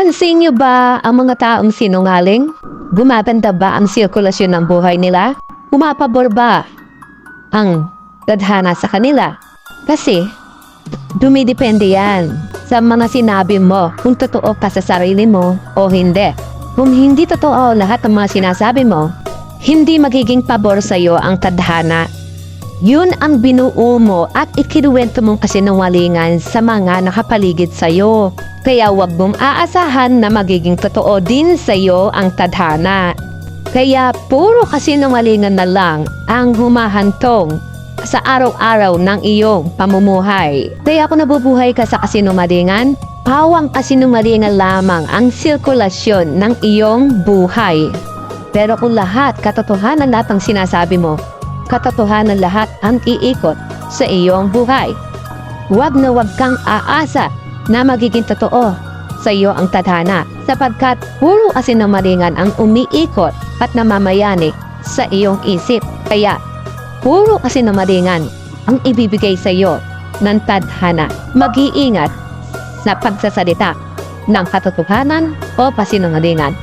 Napapansin niyo ba ang mga taong sinungaling? Gumaganda ba ang sirkulasyon ng buhay nila? Pumapabor ba ang tadhana sa kanila? Kasi, dumidepende yan sa mga sinabi mo kung totoo ka sa sarili mo o hindi. Kung hindi totoo lahat ng mga sinasabi mo, hindi magiging pabor sa iyo ang tadhana. Yun ang binuo mo at ikinuwento mong kasinungalingan sa mga nakapaligid sa iyo. Kaya wag mong aasahan na magiging totoo din sa iyo ang tadhana. Kaya puro kasinungalingan na lang ang humahantong sa araw-araw ng iyong pamumuhay. Kaya kung nabubuhay ka sa kasinungalingan, pawang kasinungalingan lamang ang sirkulasyon ng iyong buhay. Pero kung lahat, katotohanan lahat ang sinasabi mo, katotohanan lahat ang iikot sa iyong buhay. Huwag na huwag kang aasa na magiging totoo sa iyo ang tadhana sapagkat puro kasinungalingan ang umiikot at namamayani sa iyong isip. Kaya puro kasinungalingan ang ibibigay sa iyo ng tadhana. Mag-iingat sa pagsasalita ng katotohanan o pasinungalingan.